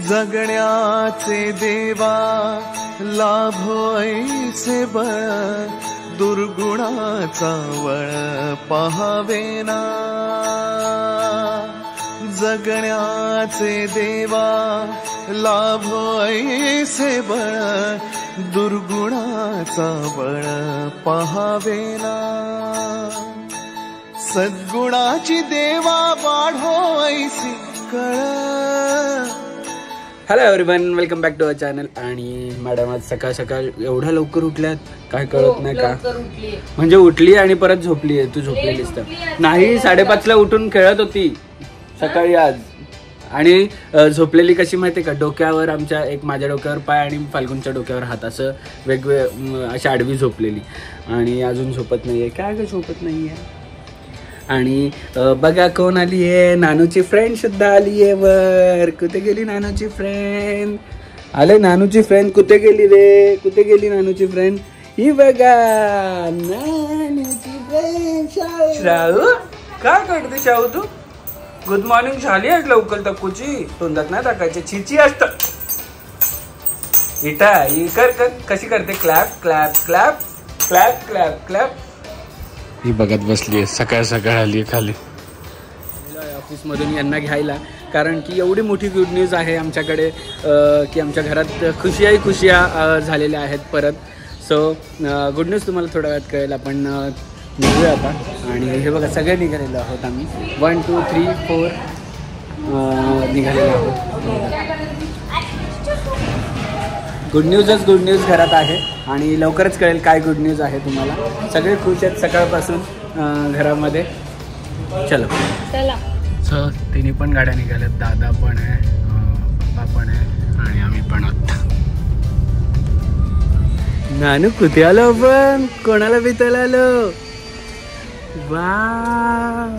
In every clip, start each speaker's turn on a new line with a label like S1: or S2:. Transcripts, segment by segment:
S1: जगण्याचे देवा लाभो ऐसे बळ दुर्गुणाचा वळ पहावेना जगण्याचे देवा लाभो ऐसे बळ दुर्गुणाचा बळ पहावेना सद्गुणाची देवा वाढो ऐसी कळ।
S2: Hello everyone, welcome back to our channel. आणि मॅडम आज सकाळ सकाळ एवढ्या लवकर उठल्यात काय कळत नाही का? म्हणजे उठली आणि परत झोपली आहे। तू झोपलेलीस तर नाही? 5:30 ला उठून खेळत होती सकाळी आज। आणि झोपलेली कशी माहिती का? डोक्यावर आमच्या एक माझ्या डोक्यावर पाय आणि फाल्गुनच्या डोक्यावर हात, असं अशी आडवी झोपलेली आणि अजून झोपत नाहीये। काय ग झोपत नाहीये? आणि बघा कोण आली आहे, नानूची फ्रेंड सुद्धा आली आहे वर। कुठे गेली नानूची फ्रेंड? आले नानूची फ्रेंड कुठे गेली रे? कुठे गेली नानूची फ्रेंड? ही बघा नानूची फ्रेंड श्राऊ। काय करते शाहू तू? गुड मॉर्निंग झाली आज लवकर तक्कूची? तोंडात नाही टाकायचे, चिची असत इटा ही कर कर। कशी करते? Clap clap clap clap clap clap. ही बघत बसली आहे, सकाळ सकाळ आली खाली ऑफिसमधून यांना घ्यायला, कारण की एवढी मोठी गुड न्यूज आहे आमच्याकडे की आमच्या घरात खुशिया झालेल्या आहेत परत। सो गुड न्यूज तुम्हाला थोड्या वेळात कळेल। आपण निघूया आता। आणि हे बघा सगळे निघालेलो आहोत आम्ही, 1 2 3 4 निघालेलो आहोत। गुड न्यूज घरात आहे आणि लवकरच कळेल काय गुड न्यूज आहे तुम्हाला। सगळे खुश आहेत सकाळपासून घरामध्ये। चलो चला। सो तिन्ही पण गाड्या निघाल्यात, दादा पण आहे, पप्पा पण आहे आणि आम्ही पण आहोत। नानू कुठे आलो आपण? कोणाला भेटायला आलो? वाव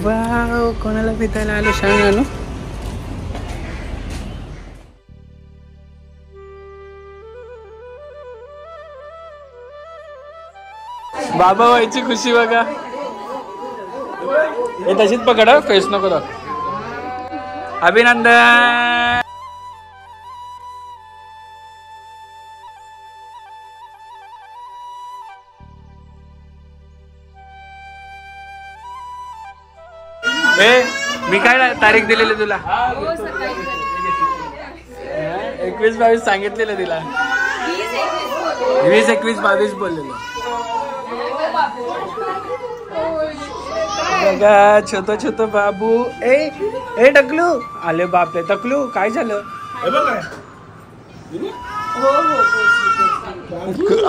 S2: वाव, कोणाला भेटायला आलो सांग नानू? बाबा व्हायची खुशी बघा। हे तशीच पकड, फेस नको दाख। अभिनंदन। मी काय तारीख दिलेली तुला? 21-22 सांगितलेलं तिला। 20-21-22 बोललेलं बघा। छोट बाबू। ए टकलू आले बापरे। टकलू काय झालं?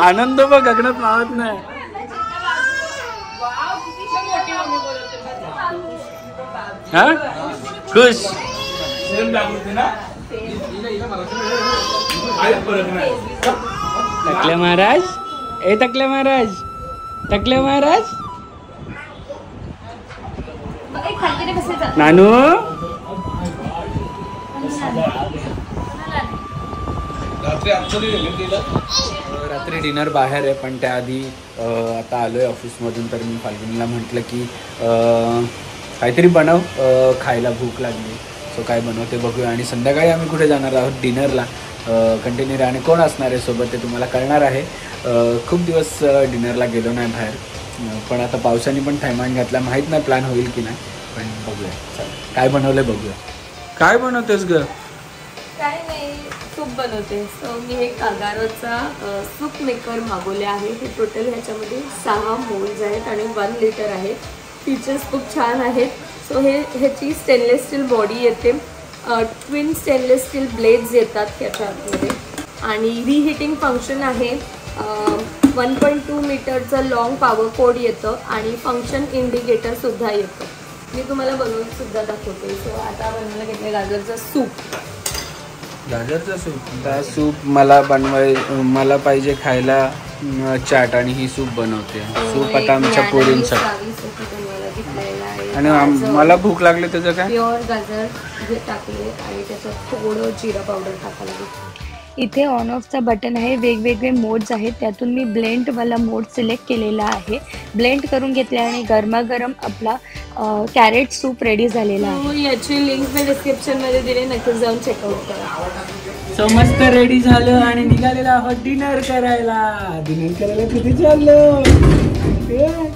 S2: आनंद बघ गगनात मावत नाही। हा खुश टकले महाराज। ए टकले महाराज, टकले महाराज। नानू रात्री डिनर बाहेर आहे, पण त्याआधी आता आलोय ऑफिसमधून। तर मी फाल्गुनीला म्हटलं की काहीतरी बनव, खायला भूक लागली। सो काय बनवते बघूया। आणि संध्याकाळी आम्ही कुठे जाणार आहोत डिनरला, कंटिन्यू राहणे। कोण असणार आहे सोबत ते तुम्हाला कळणार आहे। खूप दिवस डिनरला गेलो नाही बाहेर, पण आता पावसाने पण थैमान घातला, माहीत नाही प्लॅन होईल की नाही, पण बघूया। काय बनवलंय बघूया। काय बनवतेस ग?
S3: काय नाही, सूप बनवते। सो मी हे कागारोचा सूप मेकर मागवले आहे। हे टोटल ह्याच्यामध्ये 6 मोल्ड्स आहेत आणि 1 लिटर आहे। फीचर्स खूप छान आहेत। सो ह्याची स्टेनलेस स्टील बॉडी येते, ट्विन स्टेनलेस स्टील ब्लेड्स येतात ह्याच्या आतमध्ये, आणि रिहीटिंग फंक्शन आहे। 1.2 मीटरचं लॉंग पॉवर कोड येतं आणि फंक्शन इंडिकेटर सुद्धा येतं। मी तुम्हाला बनवून सुद्धा दाखवते। सो आता बनवायला घेतलं गाजरचं सूप।
S2: गाजरचं सूप? सूप मला पाहिजे खायला चाट, आणि ही सूप बनवते। सूप आता आमच्या पोरींसाठी। आणि मला भूक लागली त्याचं काय?
S3: प्युअर गाजर जे टाकले आणि त्याच्यात थोडं जिरा पावडर टाकायला लागेल। इथे ऑन ऑफचा बटन आहे, वेगवेगळे मोड्स आहेत, त्यातून मी ब्लेंडवाला मोड सिलेक्ट केलेला आहे. ब्लेंड करून घेतल्याने गरमागरम आपला कॅरेट सूप रेडी झालेला आहे. याची लिंक मी डिस्क्रिप्शनमध्ये दिली, नक्कीच जाऊन चेकआउट करा.
S2: सो मस्त रेडी झालं आणि निघालेलो आहोत डिनर करायला. किती चाललं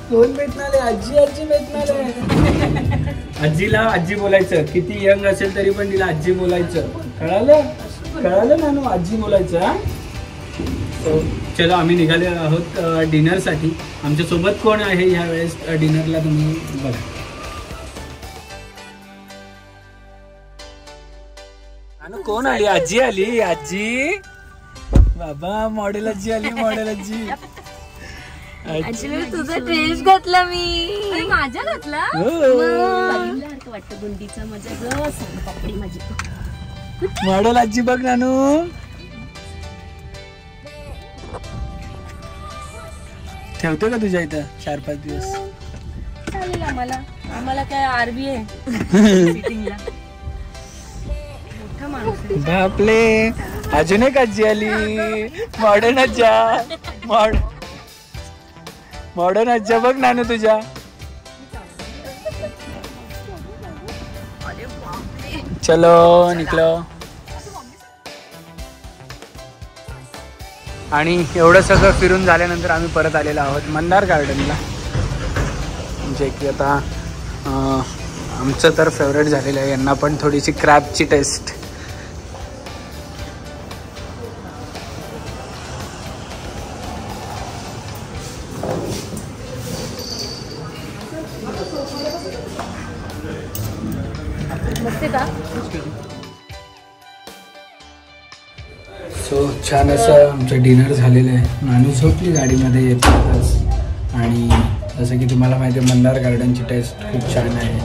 S2: कोण भेटणार? आजी भेटणार. आजीला आजी बोलायचं, किती यंग असेल तरी पण तिला आजी बोलायचं. कळालं नानू? आजी बोलायचं. सो चलो आम्ही निघाले आहोत डिनरसाठी. आमच्या सोबत कोण आहे ह्या वेळेस डिनरला तुम्ही बघा. नानू कोण आली? आजी आली. आजी बाबा मॉडेल आजी आली. मॉडेल आजी.
S3: तुझा ड्रेस घातला मी. माझा घातला वाटतं गुंडीचा माझा पापडी माझी.
S2: मॉडेल आजी बघ नानू. ठेवतो का तुझ्या इथं 4-5 दिवस?
S3: चालेल. आम्हाला काय आरबी आहे.
S2: बापले अजून एक आजी आली. मॉडर्न आज्जा. मॉडर्न आज्जा बघ नानू तुझ्या. चलो निकलो. आणि एवढं सगळं फिरून झाल्यानंतर आम्ही परत आलेलो आहोत मंदार गार्डनला. जे की आता आमचं तर फेवरेट झालेलं आहे. यांना पण थोडीशी क्रॅबची टेस्ट. सो छान असं आमचं डिनर झालेलं आहे. नानू झोपली गाडीमध्ये येताच. आणि जसं की तुम्हाला माहिती आहे मंदार गार्डनची टेस्ट खूप छान आहे.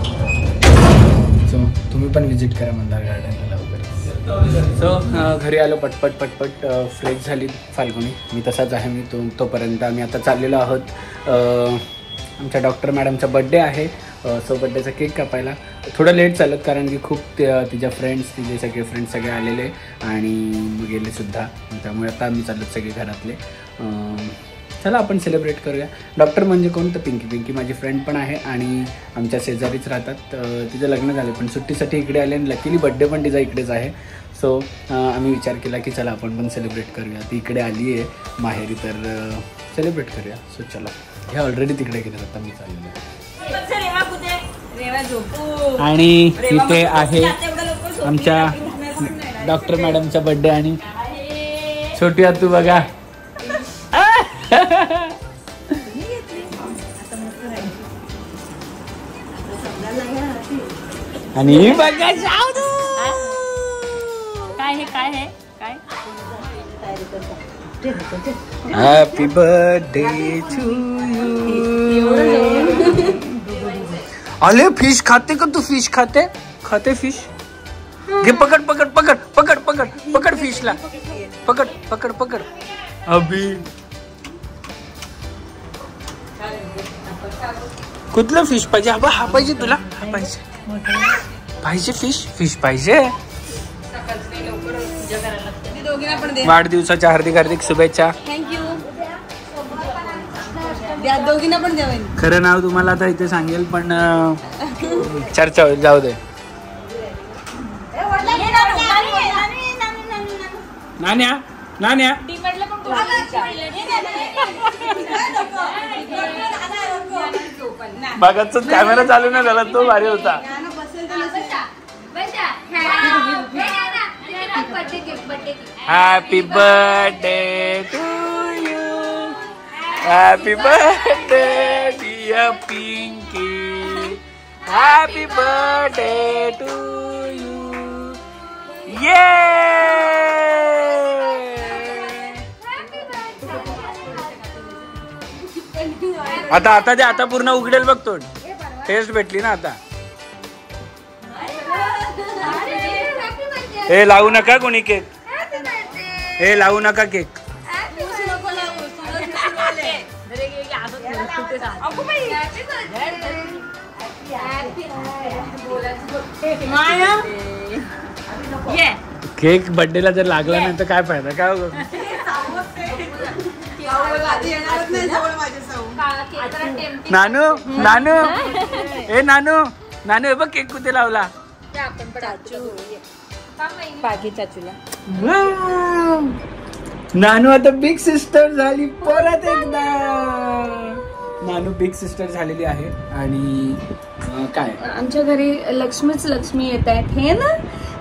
S2: सो तुम्ही पण विजिट करा मंदार गार्डनला लवकर. सो घरी आलो पटपट फ्रेश झाली फाल्गुनी. मी तसाच आहे. मी तोपर्यंत आम्ही आता चाललेलो आहोत. आमच्या डॉक्टर मॅडमचा बड्डे आहे. सो बड्डेचा केक कापायला थोडं लेट चालत, कारण की खूप तिचे सगळे फ्रेंड्स सगळे आलेले आणि गेले सुद्धा. त्यामुळे आता आम्ही चालत सगळे घरातले. चला आपण सेलिब्रेट करूया. डॉक्टर म्हणजे कोण? तर पिंकी माझी फ्रेंड पण आहे आणि आमच्या शेजारीच राहतात. तिचं लग्न झालं पण सुट्टीसाठी इकडे आले आणि लकीली बड्डे पण तिचा इकडेच आहे. सो आम्ही विचार केला की चला आपण पण सेलिब्रेट करूया. ती इकडे आली आहे माहेरी, तर सेलिब्रेट करूया. सो चला. हे ऑलरेडी तिकडे गेले, आता मी चाललेलो आहे. आणि इथे आहे आमच्या डॉक्टर मॅडमचा बर्थडे आणि छोटी तू बघा. आणि बघा
S3: काय
S2: हॅपी बर्थडे टू यू. अरे फिश खाते का तू? फिश खाते फिश? घे पकड फिशला. पकड. अभी कुठलं फिश पाहिजे? हा पाहिजे तुला? हा पाहिजे फिश पाहिजे. वाढदिवसाच्या हार्दिक शुभेच्छा. खरं नाव तुम्हाला आता इथे सांगेल पण चर्चा होईल, जाऊ दे. नान्या बघाच कॅमेरा चालू नाही झाला तो भारी होता. Happy birthday to you. Happy birthday dear Pinky. Happy birthday to you. ये आता पूर्ण उघडेल बघ तोंड. टेस्ट भेटली ना आता. हे लावू नका कोणी केक. हे लावू नका केक. केक बर्थडेला जर लागला नाही तर काय फायदा काय नानू नानू ए नानू नानू हे बघ केक कुठे लावला नानू आता बिग सिस्टर झाली परत एकदा नानू बिग सिस्टर झालेली आहे आणि काय
S3: आमच्या घरी लक्ष्मीच लक्ष्मी येत आहेत हे ना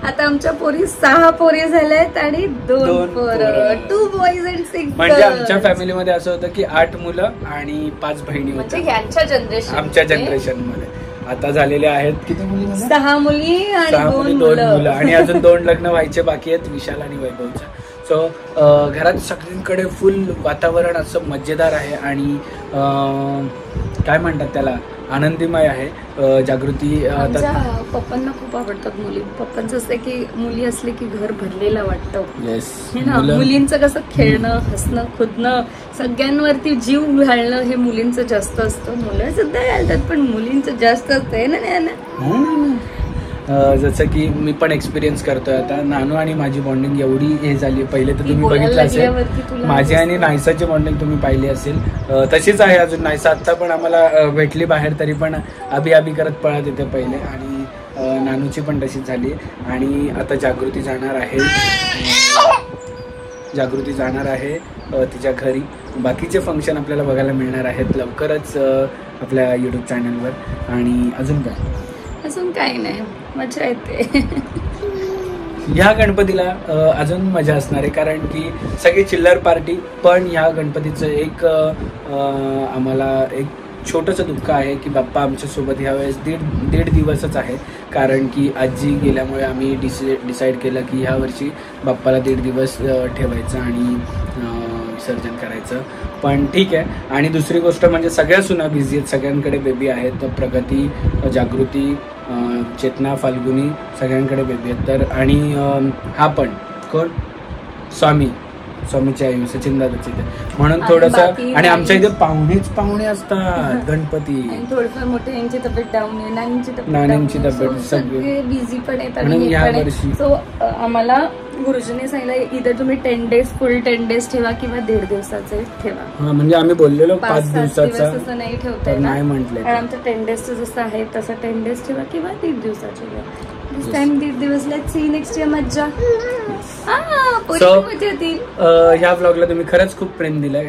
S3: आता आमच्या पोरी 6 पोरी झाल्यात आणि 2 पोरं 2 बॉईज अँड 6
S2: म्हणजे आमच्या फॅमिलीमध्ये असं होतं की 8 मुलं आणि 5 बहिणी होत्या आमच्या जनरेशन मध्ये आता झालेले आहेत किती मुली
S3: 6 मुली आणि 2
S2: मुलं आणि अजून 2 लग्न व्हायचे बाकी आहेत विशाल आणि वैभवचं सो घरात सगळीकडे फुल वातावरण असं मजेदार आहे आणि काय म्हणतात त्याला आनंदीमय आहे जागृती
S3: पप्पांना खूप आवडतात मुली पप्पांचं असं की मुली असले की घर भरलेलं वाटतं
S2: येस
S3: मुलींचं कसं खेळणं हसणं खुदणं सगळ्यांवरती जीव घालणं हे मुलींचं जास्त असतं मुलं सुद्धा घालतात पण मुलींचं जास्त असतं ना
S2: जसं की मी पण एक्सपिरियन्स करतोय आता नानू आणि माझी बॉन्डिंग एवढी हे झाली पहिले तर तुम्ही बघितलं असेल माझी आणि नायसाची बॉन्डिंग तुम्ही पाहिली असेल तशीच आहे अजून नायसा आत्ता पण आम्हाला भेटली बाहेर तरी पण अभी करत पळत येते पहिले आणि नानूची पण तशीच झाली आणि आता जागृती जाणार आहे तिच्या घरी बाकीचे फंक्शन आपल्याला बघायला मिळणार आहेत लवकरच आपल्या युट्यूब चॅनलवर आणि अजून काही नाही मजा येते
S1: ह्या गणपतीला अजून मजा असणार आहे कारण की सगळी चिल्लर पार्टी पण ह्या गणपतीचं एक आम्हाला एक छोटंसं दुःख आहे की बाप्पा आमच्यासोबत ह्यावेळेस दीड दिवसच आहे कारण की आजी गेल्यामुळे आम्ही डिसाईड केलं की ह्या वर्षी बाप्पाला 1.5 दिवस ठेवायचं आणि विसर्जन करायचं पण ठीक आहे. आणि दुसरी गोष्ट म्हणजे सगळ्या सुना बिझी आहेत सगळ्यांकडे बेबी आहेत प्रगती जागृती चेतना फाल्गुनी सगळ्यांकडे बेबी आहेत तर आणि हा पण कोण स्वामीची आई सचिन दादाची म्हणून थोडंसं आणि आमच्या इथे पाहुणे असतात गणपती
S3: थोडंफार मोठे यांची तब्येत डाऊन आहे
S1: नानींची तब्येत सगळे
S3: बिझी पण आहेत सो आम्हाला गुरुजीने सांगितलं इतर तुम्ही 10 डेज फुल 10 डेज ठेवा किंवा 1.5 दिवसाचे ठेवा
S1: म्हणजे आम्ही बोललेलो 5 दिवसाचा
S3: असं नाही ठेवता
S1: नाही म्हटलं
S3: कारण आमचं 10 डेजचं जसं आहे तसं 10 डेज ठेवा किंवा 1.5 दिवसाचे ठेवा दिस टाइम 1.5 दिवस लेट्स सी नेक्स्ट इयर मज्जा
S1: ह्या ब्लॉगला तुम्ही खरंच खूप प्रेम दिलंय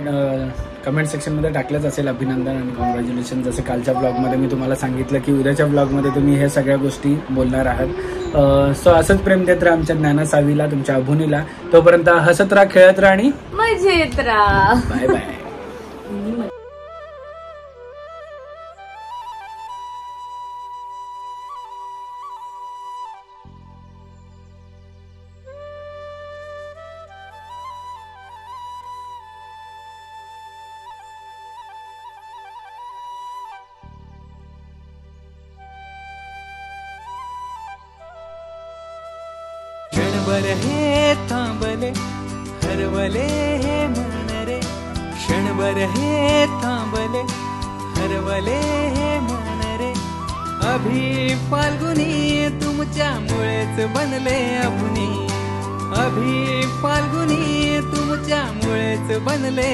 S1: कमेंट सेक्शन मध्ये टाकलंच असेल अभिनंदन आणि कॉंग्रॅच्युलेशन जसं कालच्या ब्लॉगमध्ये मी तुम्हाला सांगितलं की उद्याच्या ब्लॉगमध्ये तुम्ही हे सगळ्या गोष्टी बोलणार आहात सो असंच प्रेम देत राहा आमच्या ज्ञानासावीला तुमच्या अभुनीला तोपर्यंत हसत राहा खेळत राहा आणि
S3: मजेत राहा
S1: बाय बाय. क्षणभर हे थांबले हरवले हे मन रे क्षणभर हे थांबले हरवले हे मन रे अभि फाल्गुनी तुमच्यामुळेच बनले अभुनी अभि फाल्गुनी तुमच्यामुळेच बनले